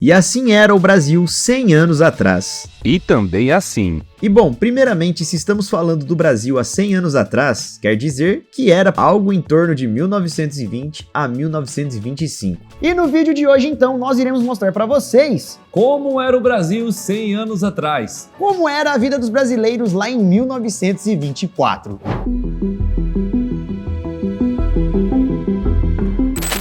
E assim era o Brasil 100 anos atrás. E também assim. E bom, primeiramente, se estamos falando do Brasil há 100 anos atrás, quer dizer que era algo em torno de 1920 a 1925. E no vídeo de hoje, então, nós iremos mostrar para vocês como era o Brasil 100 anos atrás. Como era a vida dos brasileiros lá em 1924.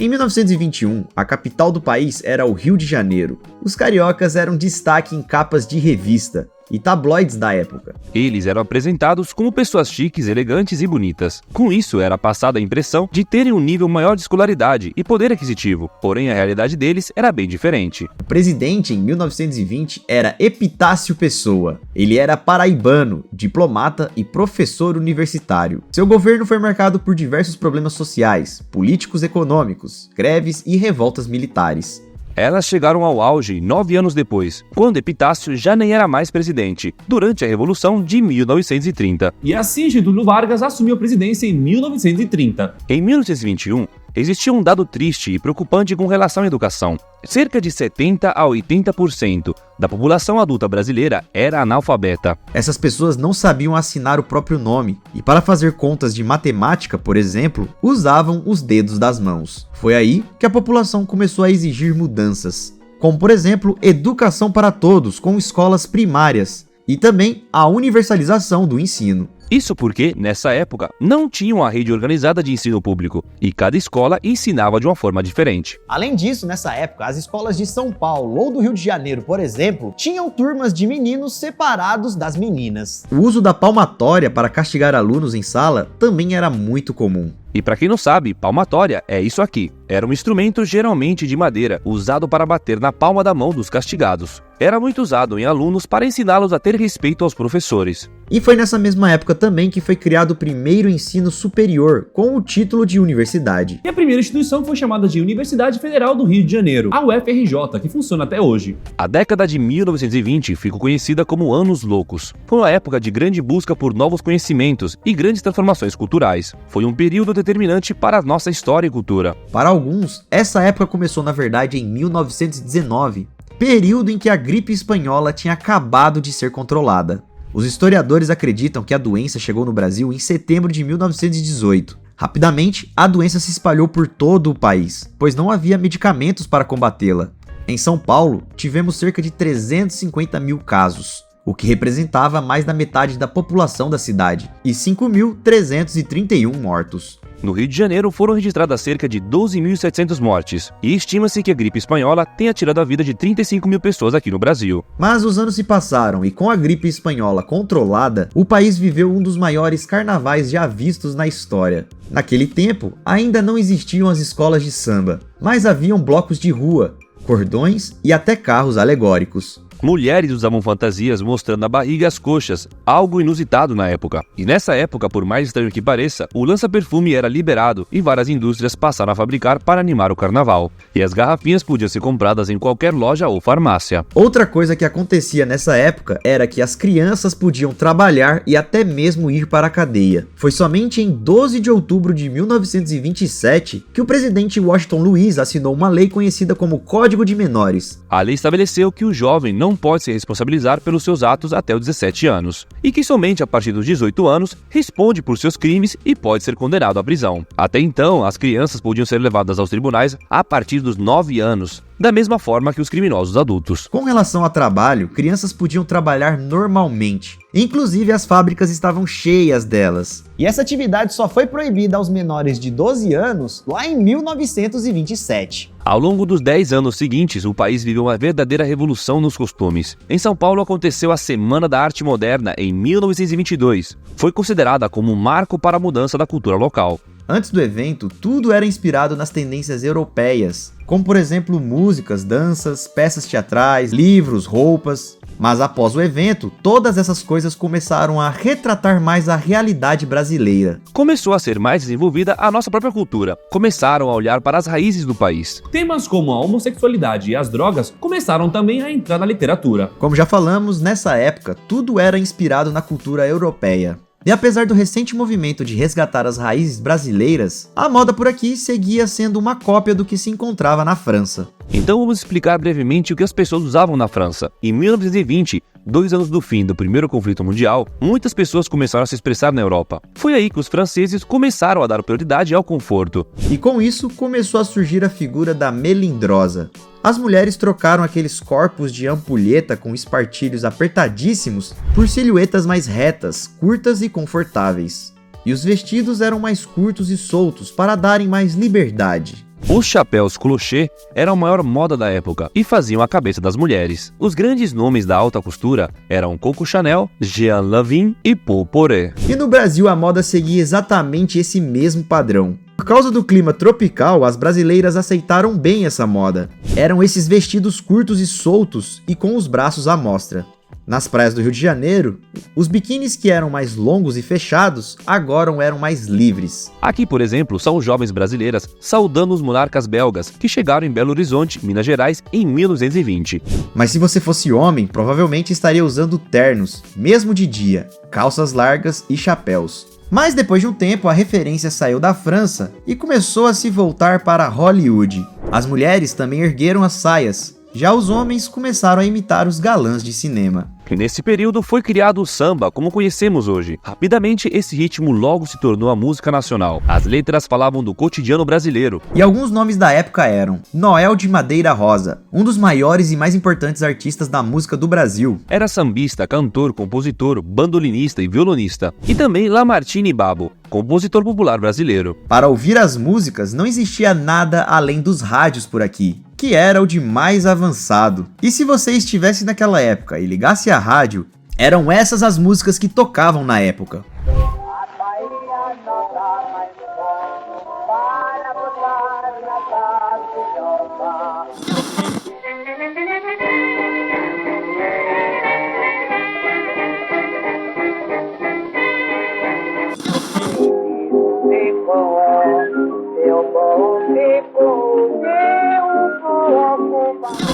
Em 1921, a capital do país era o Rio de Janeiro. Os cariocas eram destaque em capas de revista e tabloides da época. Eles eram apresentados como pessoas chiques, elegantes e bonitas. Com isso, era passada a impressão de terem um nível maior de escolaridade e poder aquisitivo, porém a realidade deles era bem diferente. O presidente, em 1920, era Epitácio Pessoa. Ele era paraibano, diplomata e professor universitário. Seu governo foi marcado por diversos problemas sociais, políticos e econômicos, greves e revoltas militares. Elas chegaram ao auge 9 anos depois, quando Epitácio já nem era mais presidente, durante a Revolução de 1930. E assim Getúlio Vargas assumiu a presidência em 1930. Em 1921, existia um dado triste e preocupante com relação à educação. Cerca de 70 a 80% da população adulta brasileira era analfabeta. Essas pessoas não sabiam assinar o próprio nome e, para fazer contas de matemática, por exemplo, usavam os dedos das mãos. Foi aí que a população começou a exigir mudanças, como por exemplo, educação para todos com escolas primárias e também a universalização do ensino. Isso porque, nessa época, não tinha uma rede organizada de ensino público e cada escola ensinava de uma forma diferente. Além disso, nessa época, as escolas de São Paulo ou do Rio de Janeiro, por exemplo, tinham turmas de meninos separados das meninas. O uso da palmatória para castigar alunos em sala também era muito comum. E para quem não sabe, palmatória é isso aqui. Era um instrumento geralmente de madeira, usado para bater na palma da mão dos castigados. Era muito usado em alunos para ensiná-los a ter respeito aos professores. E foi nessa mesma época também que foi criado o primeiro ensino superior, com o título de universidade. E a primeira instituição foi chamada de Universidade Federal do Rio de Janeiro, a UFRJ, que funciona até hoje. A década de 1920 ficou conhecida como Anos Loucos. Foi uma época de grande busca por novos conhecimentos e grandes transformações culturais. Foi um período determinante para a nossa história e cultura. Para alguns, essa época começou na verdade em 1919, período em que a gripe espanhola tinha acabado de ser controlada. Os historiadores acreditam que a doença chegou no Brasil em setembro de 1918. Rapidamente, a doença se espalhou por todo o país, pois não havia medicamentos para combatê-la. Em São Paulo, tivemos cerca de 350 mil casos, o que representava mais da metade da população da cidade, e 5.331 mortos. No Rio de Janeiro foram registradas cerca de 12.700 mortes, e estima-se que a gripe espanhola tenha tirado a vida de 35 mil pessoas aqui no Brasil. Mas os anos se passaram e com a gripe espanhola controlada, o país viveu um dos maiores carnavais já vistos na história. Naquele tempo, ainda não existiam as escolas de samba, mas haviam blocos de rua, cordões e até carros alegóricos. Mulheres usavam fantasias mostrando a barriga e as coxas, algo inusitado na época. E nessa época, por mais estranho que pareça, o lança-perfume era liberado e várias indústrias passaram a fabricar para animar o carnaval. E as garrafinhas podiam ser compradas em qualquer loja ou farmácia. Outra coisa que acontecia nessa época era que as crianças podiam trabalhar e até mesmo ir para a cadeia. Foi somente em 12 de outubro de 1927 que o presidente Washington Luiz assinou uma lei conhecida como Código de Menores. A lei estabeleceu que o jovem não pode se responsabilizar pelos seus atos até os 17 anos, e que somente a partir dos 18 anos responde por seus crimes e pode ser condenado à prisão. Até então, as crianças podiam ser levadas aos tribunais a partir dos 9 anos, da mesma forma que os criminosos adultos. Com relação ao trabalho, crianças podiam trabalhar normalmente. Inclusive, as fábricas estavam cheias delas. E essa atividade só foi proibida aos menores de 12 anos lá em 1927. Ao longo dos 10 anos seguintes, o país viveu uma verdadeira revolução nos costumes. Em São Paulo aconteceu a Semana da Arte Moderna em 1922. Foi considerada como um marco para a mudança da cultura local. Antes do evento, tudo era inspirado nas tendências europeias, como por exemplo músicas, danças, peças teatrais, livros, roupas. Mas após o evento, todas essas coisas começaram a retratar mais a realidade brasileira. Começou a ser mais desenvolvida a nossa própria cultura. Começaram a olhar para as raízes do país. Temas como a homossexualidade e as drogas começaram também a entrar na literatura. Como já falamos, nessa época, tudo era inspirado na cultura europeia. E apesar do recente movimento de resgatar as raízes brasileiras, a moda por aqui seguia sendo uma cópia do que se encontrava na França. Então vamos explicar brevemente o que as pessoas usavam na França. Em 1920, 2 anos do fim do primeiro conflito mundial, muitas pessoas começaram a se expressar na Europa. Foi aí que os franceses começaram a dar prioridade ao conforto. E com isso começou a surgir a figura da melindrosa. As mulheres trocaram aqueles corpos de ampulheta com espartilhos apertadíssimos por silhuetas mais retas, curtas e confortáveis. E os vestidos eram mais curtos e soltos para darem mais liberdade. Os chapéus clochê eram a maior moda da época e faziam a cabeça das mulheres. Os grandes nomes da alta costura eram Coco Chanel, Jean Lavigne e Paul Poiret. E no Brasil a moda seguia exatamente esse mesmo padrão. Por causa do clima tropical, as brasileiras aceitaram bem essa moda. Eram esses vestidos curtos e soltos e com os braços à mostra. Nas praias do Rio de Janeiro, os biquínis que eram mais longos e fechados agora eram mais livres. Aqui, por exemplo, são jovens brasileiras saudando os monarcas belgas que chegaram em Belo Horizonte, Minas Gerais, em 1920. Mas se você fosse homem, provavelmente estaria usando ternos, mesmo de dia, calças largas e chapéus. Mas depois de um tempo, a referência saiu da França e começou a se voltar para Hollywood. As mulheres também ergueram as saias. Já os homens começaram a imitar os galãs de cinema. E nesse período foi criado o samba, como conhecemos hoje. Rapidamente, esse ritmo logo se tornou a música nacional. As letras falavam do cotidiano brasileiro. E alguns nomes da época eram Noel de Madeira Rosa, um dos maiores e mais importantes artistas da música do Brasil. Era sambista, cantor, compositor, bandolinista e violonista. E também Lamartine Babo, compositor popular brasileiro. Para ouvir as músicas, não existia nada além dos rádios por aqui, que era o de mais avançado. E se você estivesse naquela época e ligasse a rádio, eram essas as músicas que tocavam na época.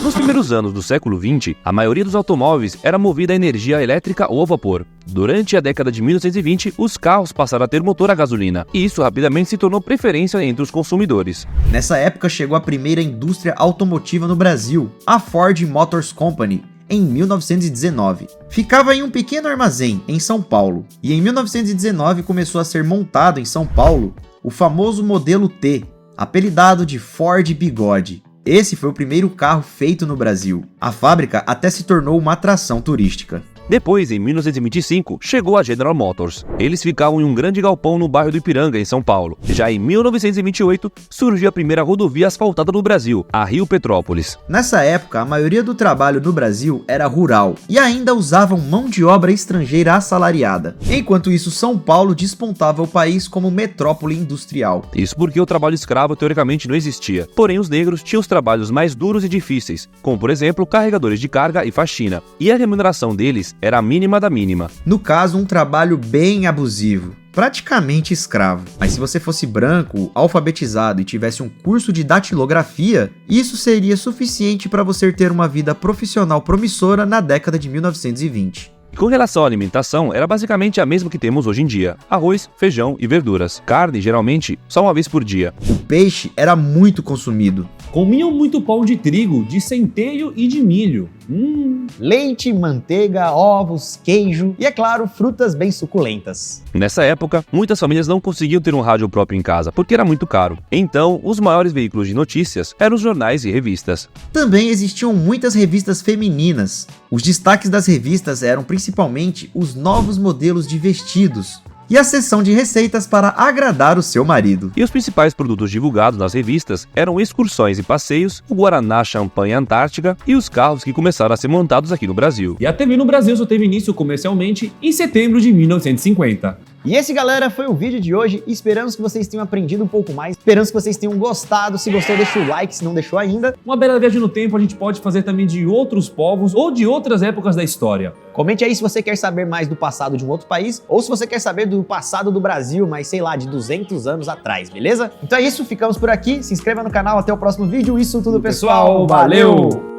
Nos primeiros anos do século XX, a maioria dos automóveis era movida a energia elétrica ou a vapor. Durante a década de 1920, os carros passaram a ter motor a gasolina, e isso rapidamente se tornou preferência entre os consumidores. Nessa época chegou a primeira indústria automotiva no Brasil, a Ford Motors Company, em 1919. Ficava em um pequeno armazém em São Paulo, e em 1919 começou a ser montado em São Paulo o famoso modelo T, apelidado de Ford Bigode. Esse foi o primeiro carro feito no Brasil. A fábrica até se tornou uma atração turística. Depois, em 1925, chegou a General Motors. Eles ficavam em um grande galpão no bairro do Ipiranga, em São Paulo. Já em 1928, surgiu a primeira rodovia asfaltada no Brasil, a Rio Petrópolis. Nessa época, a maioria do trabalho no Brasil era rural e ainda usavam mão de obra estrangeira assalariada. Enquanto isso, São Paulo despontava o país como metrópole industrial. Isso porque o trabalho escravo teoricamente não existia. Porém, os negros tinham os trabalhos mais duros e difíceis, como por exemplo, carregadores de carga e faxina. E a remuneração deles era a mínima da mínima. No caso, um trabalho bem abusivo, praticamente escravo. Mas se você fosse branco, alfabetizado e tivesse um curso de datilografia, isso seria suficiente para você ter uma vida profissional promissora na década de 1920. Com relação à alimentação, era basicamente a mesma que temos hoje em dia: arroz, feijão e verduras. Carne, geralmente, só uma vez por dia. O peixe era muito consumido. Comiam muito pão de trigo, de centeio e de milho. Leite, manteiga, ovos, queijo e, é claro, frutas bem suculentas. Nessa época, muitas famílias não conseguiam ter um rádio próprio em casa, porque era muito caro. Então, os maiores veículos de notícias eram os jornais e revistas. Também existiam muitas revistas femininas. Os destaques das revistas eram principalmente os novos modelos de vestidos e a seção de receitas para agradar o seu marido. E os principais produtos divulgados nas revistas eram excursões e passeios, o Guaraná Champanhe Antártica e os carros que começaram a ser montados aqui no Brasil. E a TV no Brasil só teve início comercialmente em setembro de 1950. E esse, galera, foi o vídeo de hoje. Esperamos que vocês tenham aprendido um pouco mais. Esperamos que vocês tenham gostado. Se gostou, deixa o like, se não deixou ainda. Uma bela viagem no tempo a gente pode fazer também de outros povos ou de outras épocas da história. Comente aí se você quer saber mais do passado de um outro país ou se você quer saber do passado do Brasil, mas sei lá, de 200 anos atrás, beleza? Então é isso, ficamos por aqui. Se inscreva no canal, até o próximo vídeo. Isso tudo, pessoal. Valeu!